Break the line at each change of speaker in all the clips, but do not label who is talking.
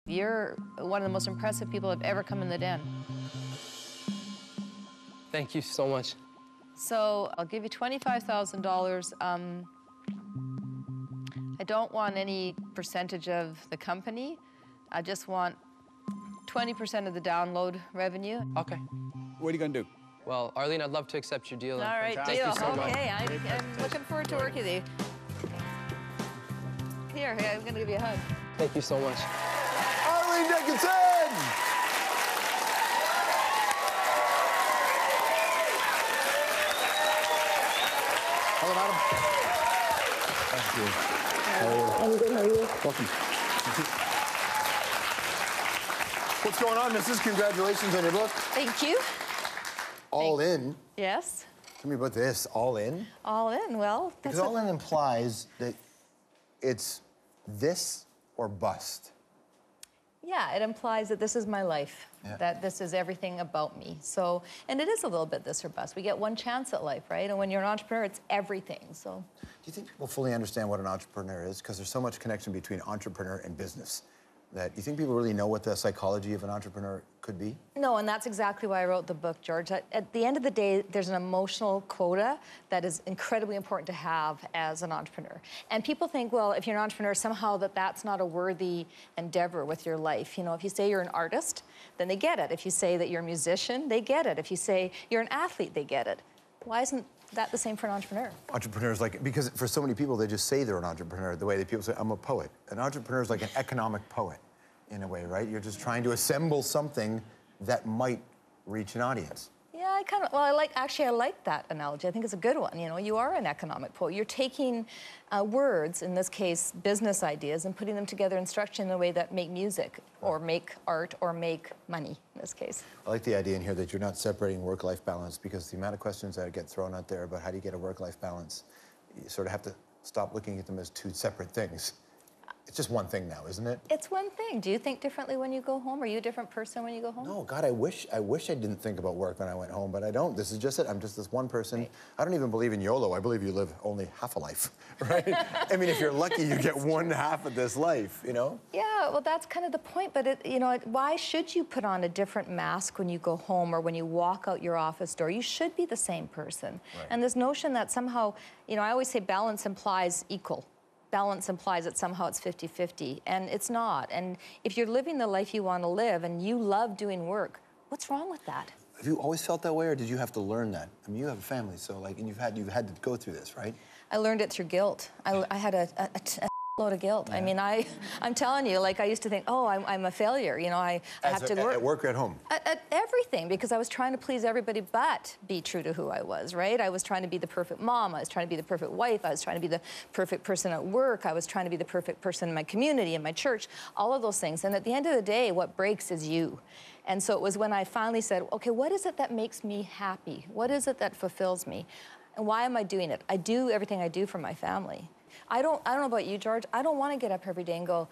You're one of the most impressive people I've ever come in the den.
Thank you so much.
So I'll give you $25,000. I don't want any percentage of the company. I just want 20% of the download revenue.
Okay.
What are you gonna do?
Well, Arlene, I'd love to accept your deal.
All right,
Thank
deal.
you so much.
Okay, I'm looking forward to working with you. Here, I'm gonna give you a hug.
Thank you so much.
Arlene Dickinson! Hello, madam. Thank you. How are you?
I'm good, how are you?
Welcome. What's going on, Mrs.? Congratulations on your book.
Thank you.
All in.
Yes.
Tell me about this. All in.
All in. Well, that's
Because all in implies that it's this or bust.
Yeah, it implies that this is my life,
Yeah.
that this is everything about me. So, and it is a little bit this or bust. We get one chance at life, right? And when you're an entrepreneur, it's everything, so.
Do you think people fully understand what an entrepreneur is? Because there's so much connection between entrepreneur and business. That you think people really know what the psychology of an entrepreneur could be?
No, and that's exactly why I wrote the book, George. At the end of the day, there's an emotional quota that is incredibly important to have as an entrepreneur. And people think, well, if you're an entrepreneur, somehow that's not a worthy endeavor with your life. You know, if you say you're an artist, then they get it. If you say that you're a musician, they get it. If you say you're an athlete, they get it. Why isn't that the same for an entrepreneur?
Entrepreneurs, like, because for so many people, they just say they're an entrepreneur the way that people say, I'm a poet. An entrepreneur is like an economic poet, in a way, right? You're just trying to assemble something that might reach an audience.
Yeah, I like that analogy. I think it's a good one. You know, you are an economic poet. You're taking words, in this case, business ideas, and putting them together in structure in a way that make music, or make art, or make money, in this case.
I like the idea in here that you're not separating work-life balance, because the amount of questions that get thrown out there about how do you get a work-life balance, you sort of have to stop looking at them as two separate things. It's just one thing now, isn't it?
It's one thing. Do you think differently when you go home? Are you a different person when you go home?
No, God, I wish I didn't think about work when I went home, but I don't. This is just it. I'm just this one person. Right. I don't even believe in YOLO. I believe you live only half a life, right? I mean, if you're lucky, you get one half of this life, you know?
Yeah, well, that's kind of the point. But, why should you put on a different mask when you go home or when you walk out your office door? You should be the same person. Right. And this notion that somehow, I always say balance implies equal. Balance implies that somehow it's 50-50, and it's not. And if you're living the life you want to live and you love doing work, what's wrong with that?
Have you always felt that way, or did you have to learn that? I mean, you have a family, so and you've had to go through this, right?
I learned it through guilt. I had a load of guilt. Yeah. I mean, I'm telling you, like, I used to think, oh, I'm a failure. I have to work.
At work or at home?
At everything, because I was trying to please everybody but be true to who I was, right? I was trying to be the perfect mom. I was trying to be the perfect wife. I was trying to be the perfect person at work. I was trying to be the perfect person in my community, in my church, all of those things. And at the end of the day, what breaks is you. And so it was when I finally said, okay, what is it that makes me happy? What is it that fulfills me? And why am I doing it? I do everything I do for my family. I don't know about you, George. I don't want to get up every day and go,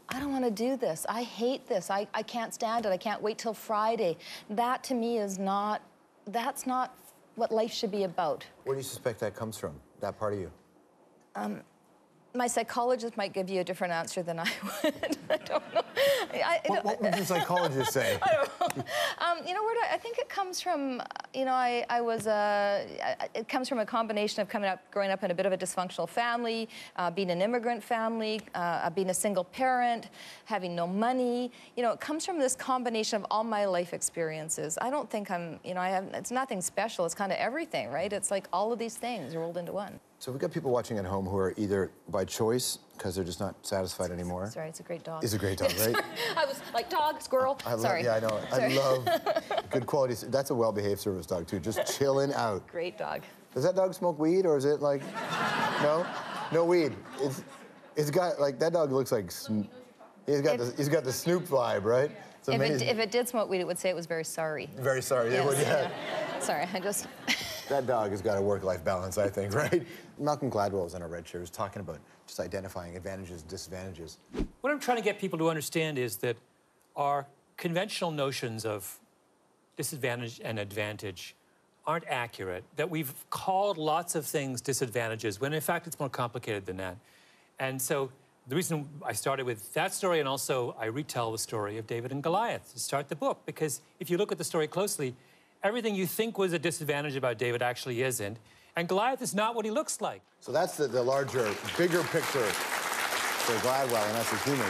I don't want to do this. I hate this. I can't stand it. I can't wait till Friday. That, to me, that's not what life should be about.
Where do you suspect that comes from, that part of you?
My psychologist might give you a different answer than I would. I don't know.
What would your psychologist say?
I don't know. I think it comes from, it comes from a combination of growing up in a bit of a dysfunctional family, being an immigrant family, being a single parent, having no money. It comes from this combination of all my life experiences. I don't think it's nothing special. It's kind of everything, right? It's like all of these things rolled into one.
So we've got people watching at home who are either by choice, because they're just not satisfied anymore.
Sorry, it's a great dog.
It's a great dog, right?
I was like, dog, squirrel, sorry.
Yeah, I know. Sorry. I love good quality. That's a well-behaved service dog, too, just chilling out.
Great dog.
Does that dog smoke weed, or is it like, no? No weed. It's got, like, that dog looks like, he's got the Snoop vibe, right? It's amazing.
If it did smoke weed, it would say it was very sorry.
Very sorry,
yes,
it would, yeah.
Sorry, I just...
That dog has got a work-life balance, I think, right? Malcolm Gladwell was on a red chair, was talking about just identifying advantages and disadvantages.
What I'm trying to get people to understand is that our conventional notions of disadvantage and advantage aren't accurate, that we've called lots of things disadvantages, when in fact it's more complicated than that. And so The reason I started with that story, and also I retell the story of David and Goliath to start the book, because if you look at the story closely, everything you think was a disadvantage about David actually isn't, and Goliath is not what he looks like.
So that's the larger, bigger picture for Gladwell, and that's a human.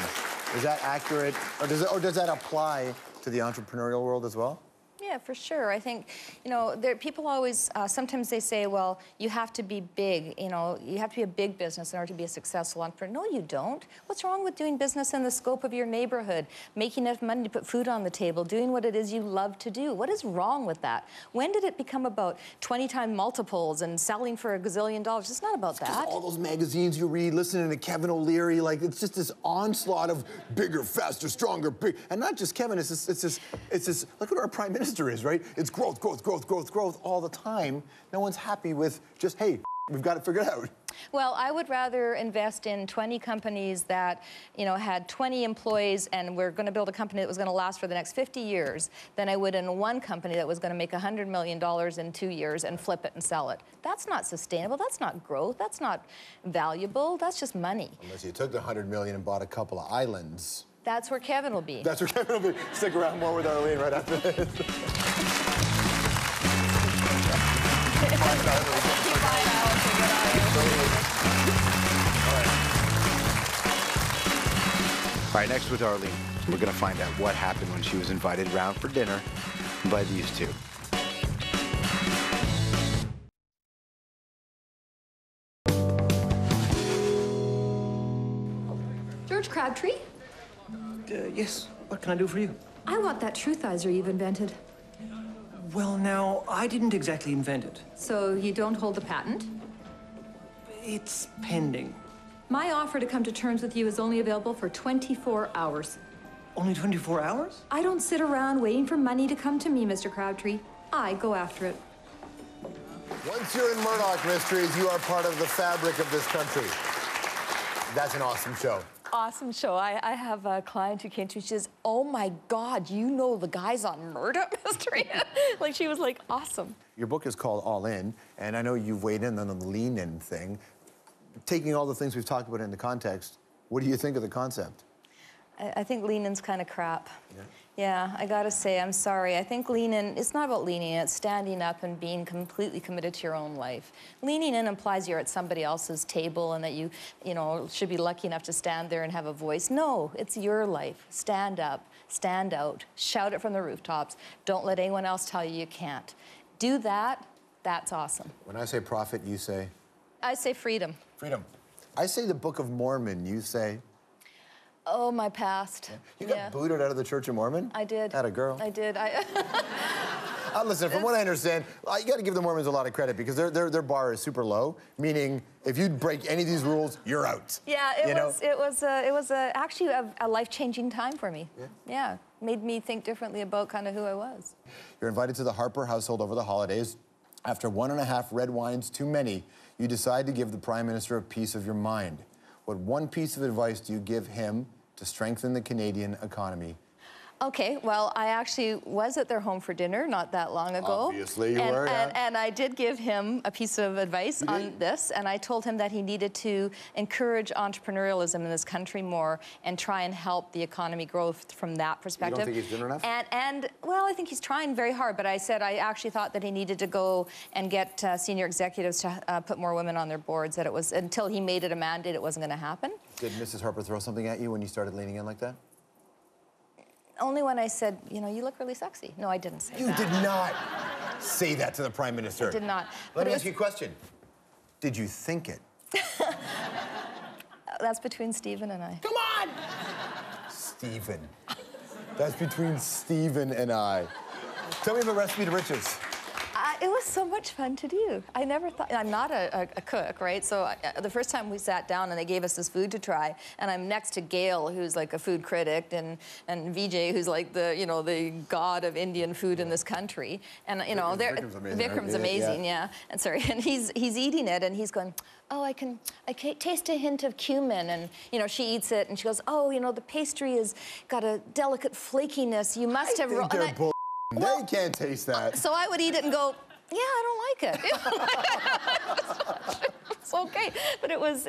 Is that accurate, or does that apply to the entrepreneurial world as well?
Yeah, for sure. I think, you know, people always, sometimes they say, well, you have to be big, you know, you have to be a big business in order to be a successful entrepreneur. No, you don't. What's wrong with doing business in the scope of your neighborhood, making enough money to put food on the table, doing what it is you love to do? What is wrong with that? When did it become about 20-time multiples and selling for a gazillion dollars? It's not about that.
All those magazines you read, listening to Kevin O'Leary, like, it's just this onslaught of bigger, faster, stronger, big, and not just Kevin, it's this, look what our prime minister is, right? It's growth, growth, growth, growth, growth all the time. No one's happy with just, hey, we've got it figured out.
Well, I would rather invest in 20 companies that, you know, had 20 employees and we're going to build a company that was going to last for the next 50 years than I would in one company that was going to make $100 million in 2 years and flip it and sell it. That's not sustainable. That's not growth. That's not valuable. That's just money. Unless
you took the $100 million and bought a couple of islands.
That's where Kevin will be.
That's where Kevin will be. Stick around, more with Arlene right after this.
All right, next with Arlene, we're going to find out what happened when she was invited around for dinner by these two.
George Crabtree?
Yes. What can I do for you?
I want that truthizer you've invented.
Well, now, I didn't exactly invent it.
So you don't hold the patent?
It's pending.
My offer to come to terms with you is only available for 24 hours.
Only 24 hours?
I don't sit around waiting for money to come to me, Mr. Crabtree. I go after it.
Once you're in Murdoch Mysteries, you are part of the fabric of this country. That's an awesome show.
Awesome show. I have a client who came to me, she says, oh my God, you know the guys on Murdoch Mystery? Like, she was like, awesome.
Your book is called All In, and I know you've weighed in on the lean-in thing. Taking all the things we've talked about into context, what do you think of the concept?
I think lean-in's kind of crap.
Yeah.
Yeah, I gotta say, I'm sorry. I think lean-in, it's not about leaning in, it's standing up and being completely committed to your own life. Leaning in implies you're at somebody else's table and that you know, should be lucky enough to stand there and have a voice. No, it's your life. Stand up, stand out, shout it from the rooftops. Don't let anyone else tell you you can't. Do that, that's awesome.
When I say prophet, you say?
I say freedom.
Freedom. I say the Book of Mormon, you say?
Oh, my past.
Yeah. You got booted out of the Church of Mormon?
I did.
Had a girl?
I did.
Listen, from what I understand, you got to give the Mormons a lot of credit because their bar is super low, meaning if you break any of these rules, you're out.
Yeah, it was actually a life-changing time for me. Yeah, made me think differently about kind of who I was.
You're invited to the Harper household over the holidays. After 1.5 red wines too many, you decide to give the Prime Minister a piece of your mind. What one piece of advice do you give him to strengthen the Canadian economy?
Okay, well, I actually was at their home for dinner not that long ago.
Obviously you were, yeah.
And I did give him a piece of advice on this, and I told him that he needed to encourage entrepreneurialism in this country more and try and help the economy grow from that perspective.
You don't think he's doing enough?
And well, I think he's trying very hard, but I said I actually thought that he needed to go and get senior executives to put more women on their boards, that it was, until he made it a mandate, it wasn't going to happen.
Did Mrs. Harper throw something at you when you started leaning in like that?
Only when I said, you know, you look really sexy. No, I didn't say that.
You did not say that to the Prime Minister.
I did not.
Let me ask you a question. Did you think it?
That's between Stephen and I.
Come on! Stephen. That's between Stephen and I. Tell me the recipe to riches.
It was so much fun to do. I never thought, I'm not a cook, right? So the first time we sat down and they gave us this food to try, and I'm next to Gail, who's like a food critic, and Vijay, who's like the, you know, the god of Indian food in this country. And, you know, Vikram's amazing, yeah. And sorry, and he's eating it, and he's going, oh, I can taste a hint of cumin. And, you know, she eats it, and she goes, oh, you know, the pastry has got a delicate flakiness. You must have...
I think they're bull. Well, they can't taste that.
So I would eat it and go, yeah, I don't like it. Okay, but it was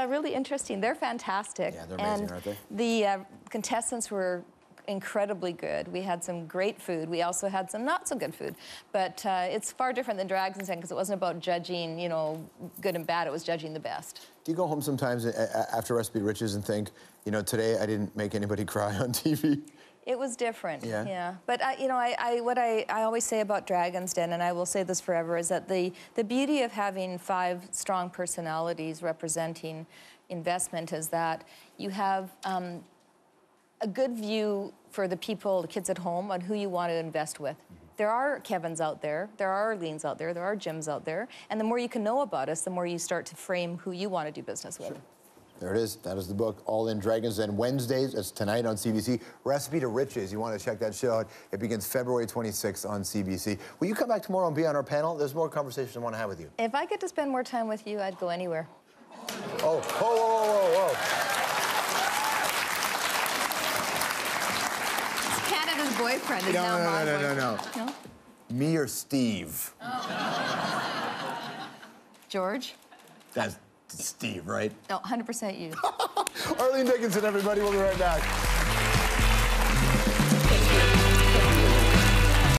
really interesting. They're fantastic.
Yeah, they're amazing,
and
aren't they?
The contestants were incredibly good. We had some great food. We also had some not so good food. But it's far different than Dragon's Den because it wasn't about judging, you know, good and bad. It was judging the best.
Do you go home sometimes after Recipe to Riches and think, you know, today I didn't make anybody cry on TV?
It was different,
yeah.
But you know, what I always say about Dragon's Den, and I will say this forever, is that the beauty of having 5 strong personalities representing investment is that you have a good view for the people, the kids at home, on who you want to invest with. There are Kevins out there, there are Arlenes out there, there are Jims out there, and the more you can know about us, the more you start to frame who you want to do business with.
Sure. There it is. That is the book, All in Dragons Den. Wednesdays, it's tonight on CBC. Recipe to Riches. You want to check that show out. It begins February 26th on CBC. Will you come back tomorrow and be on our panel? There's more conversation I want to have with you.
If I get to spend more time with you, I'd go anywhere.
Oh, whoa, whoa, whoa, whoa.
It's Canada's boyfriend is now my boyfriend.
No? Me or Steve?
George?
That's Steve, right?
No, 100% you.
Arlene Dickinson, everybody. We'll be right back.